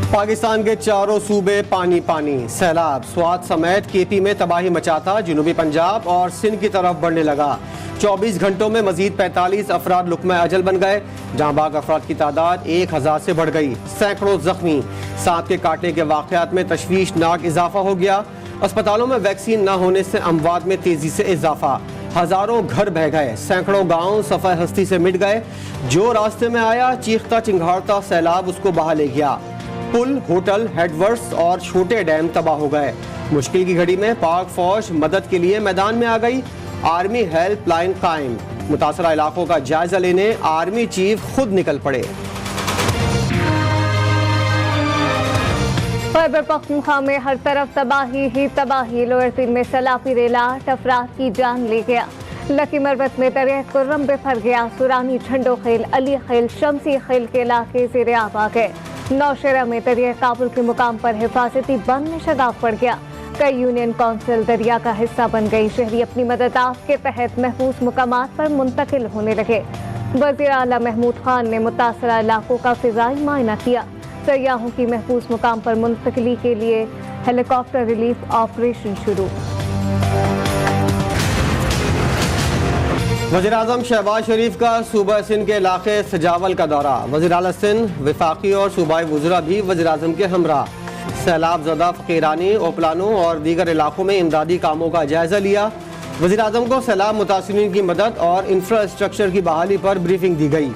पाकिस्तान के चारों सूबे पानी पानी। सैलाब स्वात समेत केपी में तबाही मचाता जनूबी पंजाब और सिंध की तरफ बढ़ने लगा। 24 घंटों में मजीद 45 अफराद लुक्मा अजल बन गए। जांबाग अफराद की तादाद 1000 से बढ़ गई। सैकड़ों जख्मी। सांप के काटने के वाकयात में तशवीशनाक इजाफा हो गया। अस्पतालों में वैक्सीन न होने से अमवात में तेजी से इजाफा। हजारों घर बह गए। सैकड़ों गाँव सफ़े हस्ती से मिट गए। जो रास्ते में आया चीखता चिंगाड़ता सैलाब उसको बहा ले गया। पुल, होटल, हेडवर्क्स और छोटे डैम तबाह हो गए। मुश्किल की घड़ी में पाक फौज मदद के लिए मैदान में आ गई। आर्मी हेल्पलाइन कायम। मुतासरा इलाकों का जायजा लेने आर्मी चीफ खुद निकल पड़े। खैबर पख्तूनख्वा में हर तरफ तबाही ही तबाही। लोअर सिंध में सैलाबी रेला 8 अफराद की जान ले गया। लकी मरबत में दरिया कुर्रम बिफर गया। सुरानी, झंडो खेल, अली खेल, शमसी खेल के इलाके ज़ेरे आब आ गए। नौशेरा में दरिया काबुल के मुकाम पर हिफाजती बंद में शगाफ पड़ गया। कई यूनियन काउंसिल दरिया का हिस्सा बन गई। शहरी अपनी मदद के तहत महफूज मुकामात पर मुंतकिल होने लगे। वज़ीर आला महमूद खान ने मुतासरा इलाकों का फिजाई मुआयना किया। सयाहों की महफूज मुकाम पर मुंतकिली के लिए हेलीकॉप्टर रिलीफ ऑपरेशन शुरू। वज़ीर-ए-आज़म शहबाज शरीफ का सूबा सिंध के इलाके सजावल का दौरा। वज़ीर आला सिंध, वफाकी और सूबाई वज़रा भी वज़ीर-ए-आज़म के हमरा। सैलाब ज़दा फ़कीरानी, ओपलानो और दीगर इलाकों में इमदादी कामों का जायजा लिया। वज़ीर-ए-आज़म को सैलाब मुतासिरीन की मदद और इंफ्रास्ट्रक्चर की बहाली पर ब्रीफिंग दी गई।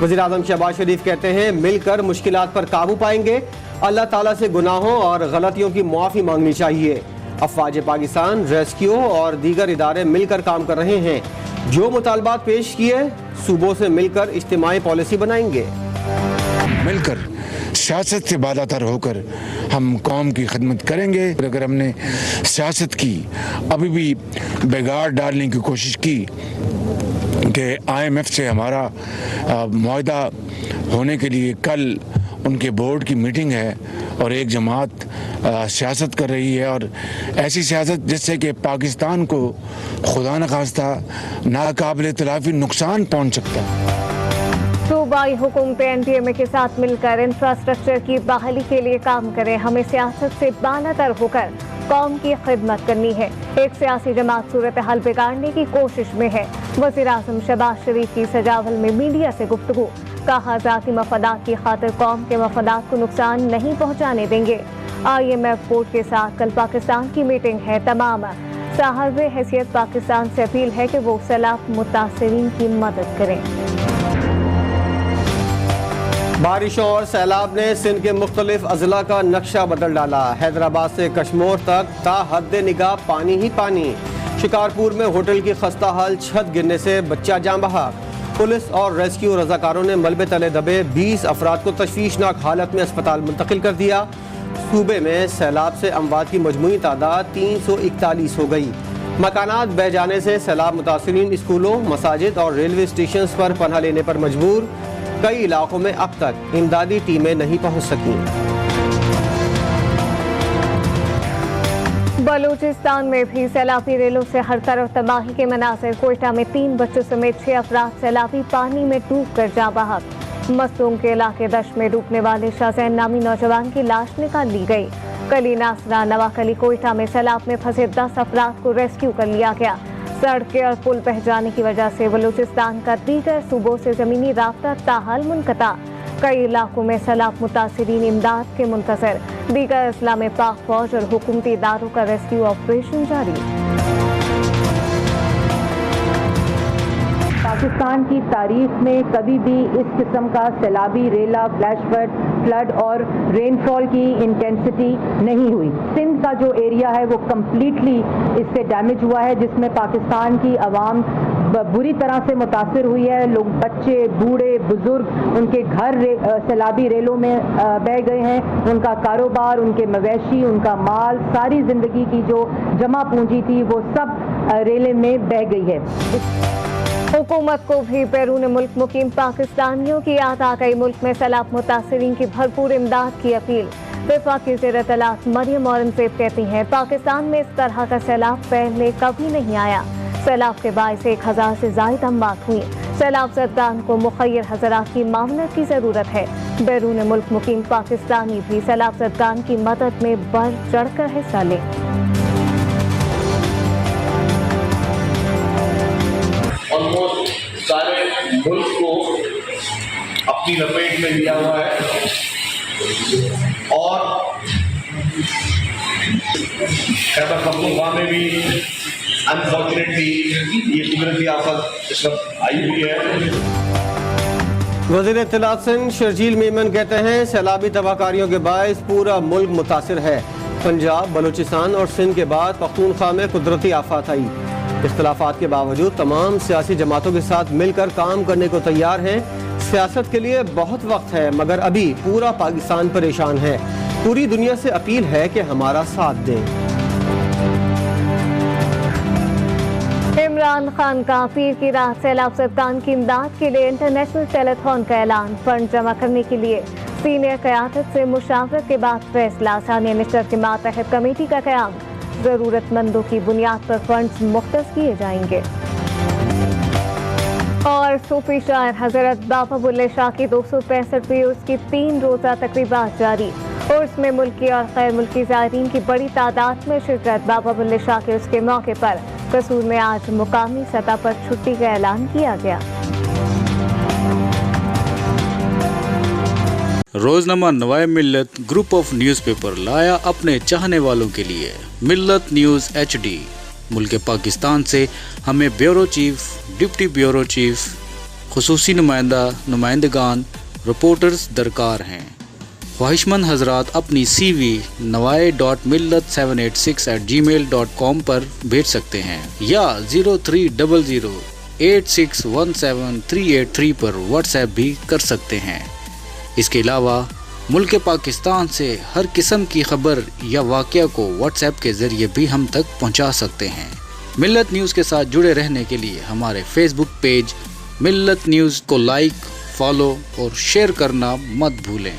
वज़ीर-ए-आज़म शहबाज शरीफ कहते हैं मिलकर मुश्किलात पर काबू पाएंगे। अल्लाह ताला से गुनाहों और गलतियों की मुआफ़ी मांगनी चाहिए। अफ़वाज पाकिस्तान, रेस्क्यू और दीगर इदारे मिलकर काम कर रहे हैं। जो मुतालबात पेश किए सूबों से मिलकर इज्तिमाई पॉलिसी बनाएंगे। मिलकर सियासत से बालातर होकर हम कौम की खिदमत करेंगे। अगर हमने सियासत की अभी भी बिगाड़ डालने की कोशिश की कि IMF से हमारा मुआहदा होने के लिए कल उनके बोर्ड की मीटिंग है और एक जमात सियासत कर रही है और ऐसी सियासत जिससे कि पाकिस्तान को खुदा न खास्ता नाकाबिल तलाफी नुकसान पहुंच सकता है। सूबाई हुकूमतें NDMA के साथ मिलकर इंफ्रास्ट्रक्चर की बहाली के लिए काम करें। हमें सियासत से बालातर होकर कौम की खिदमत करनी है। एक सियासी जमात सूरत हाल बिगाड़ने की कोशिश में है। वज़ीर-ए-आज़म शहबाज शरीफ की सजावल में मीडिया से गुफ्तगू। कहा ज़ाती मफादात की खातिर कौम के मफादात को नुकसान नहीं पहुँचाने देंगे। IMF बोर्ड के साथ कल पाकिस्तान की मीटिंग है। तमाम साहिब हैसियत पाकिस्तान से अपील है कि वो सैलाब मुतासिरीन की मदद करें। बारिशों और सैलाब ने सिंध के मुख्तलिफ अजला का नक्शा बदल डाला। हैदराबाद से कश्मीर तक ता हद निगाह पानी ही पानी। शिकारपुर में होटल की खस्ता हाल छत गिरने से बच्चा जान बहा। पुलिस और रेस्क्यू रजाकारों ने मलबे तले दबे 20 अफराद को तशवीशनाक हालत में अस्पताल मुंतकिल कर दिया। सूबे में सैलाब से अमवात की मजमूई तादाद 341 हो गई। मकानात बह जाने से सैलाब मुतासिरीन स्कूलों, मसाजिद और रेलवे स्टेशन पर पनाह लेने पर मजबूर। कई इलाकों में अब तक इमदादी टीमें नहीं पहुंच सकी। बलूचिस्तान में भी सैलाबी रेलों से हर तरफ तबाही के मनाज़िर। कोयटा में 3 बच्चों समेत 6 अफराद सैलाबी पानी में डूब कर जाँ बहक। मसूम के इलाके दश्त में डूबने वाले शाहजैन नामी नौजवान की लाश निकाल ली गई। कली नासरा नवाकली कोयटा में सैलाब में फंसे 10 अफराद को रेस्क्यू कर लिया गया। सड़कें और पुल बह जाने की वजह से बलूचिस्तान का दीगर सूबों से ज़मीनी राब्ता ताहाल मुनक़ता। कई इलाकों में सैलाब मुतासिरीन इमदाद के मुंतज़र। दीगर अजला में पाक फौज और हुकूमती इदारों का रेस्क्यू ऑपरेशन जारी। पाकिस्तान की तारीख में कभी भी इस किस्म का सैलाबी रेला, फ्लड और रेनफॉल की इंटेंसिटी नहीं हुई। सिंध का जो एरिया है वो कम्प्लीटली इससे डैमेज हुआ है, जिसमें पाकिस्तान की आवाम बुरी तरह से मुतासिर हुई है। लोग, बच्चे, बूढ़े, बुजुर्ग, उनके घर सैलाबी रेलों में बह गए हैं। उनका कारोबार, उनके मवेशी, उनका माल, सारी जिंदगी की जो जमा पूंजी थी वो सब रेले में बह गई है। हुकूमत को भी बैरून मुल्क मुकीम पाकिस्तानियों की याद आ गई। मुल्क में सैलाब मुतासिरीन की भरपूर इमदाद की अपील। वफाकी ज़ेर तलात मरियम औरंगज़ेब कहती हैं पाकिस्तान में इस तरह का सैलाब पहले कभी नहीं आया। सैलाब के बायस 1000 से ज़ायद अमवात हुई। सैलाब ज़दगान को मुखय्यर हज़रात की मामलत की ज़रूरत है। बैरून मुल्क मुकीम पाकिस्तानी भी सैलाब ज़दगान की मदद में बढ़ चढ़कर हिस्सा लें। ऑलमोस्ट सारे मुल्क को अपनी लपेट में लिया हुआ है और खैबर पख्तूनख्वा में भी अनफॉर्चुनेटली ये कुदरती आफत इस वक्त आई हुई है। वज़ीर इत्तलात सिंध शर्जील मेमन कहते हैं सैलाबी तबाहकारियों के बायस पूरा मुल्क मुतासिर है। पंजाब, बलूचिस्तान और सिंध के बाद पख्तूनख्वा में कुदरती आफत आई। इख्तलाफात के बावजूद तमाम सियासी जमातों के साथ मिलकर काम करने को तैयार हैं। सियासत के लिए बहुत वक्त है मगर अभी पूरा पाकिस्तान परेशान है। पूरी दुनिया से अपील है कि हमारा साथ दें। इमरान खान का पीर की रात सैलाब ज़दगान की इमदाद के लिए इंटरनेशनल टेलीथॉन का ऐलान। फंड जमा करने के लिए सीनियर क़यादत से मुशावरत के बाद फैसला। सानिया मिस्टर के मातहत कमेटी का क़याम। ज़रूरतमंदों की बुनियाद पर फंड्स मुख्तस किए जाएंगे। और सूफी शायर हज़रत बाबा बुल्ले शाह की 265वीं उर्स की 3 रोज़ा तकरीबात जारी। उर्स में मुल्की और गैर मुल्की ज़ायरीन की बड़ी तादाद में शिरकत। बाबा बुल्ले शाह के उसके मौके पर कसूर में आज मुकामी सतह पर छुट्टी का ऐलान किया गया। रोजनामा नवाए मिल्लत ग्रुप ऑफ न्यूज़पेपर लाया अपने चाहने वालों के लिए मिल्लत न्यूज़ HD। मुल्क पाकिस्तान से हमें bureau chief, deputy bureau chief, खुसूसी नुमाइंदगान, रिपोर्टर्स दरकार हैं। ख्वाहिशमंद हजरात अपनी CV nawai.millat786@gmail.com पर भेज सकते हैं या 0300861738 पर व्हाट्सएप भी कर सकते हैं। इसके अलावा मुल्क पाकिस्तान से हर किस्म की खबर या वाक़या को व्हाट्सएप के ज़रिए भी हम तक पहुंचा सकते हैं। मिल्लत न्यूज़ के साथ जुड़े रहने के लिए हमारे फेसबुक पेज मिल्लत न्यूज़ को लाइक, फॉलो और शेयर करना मत भूलें।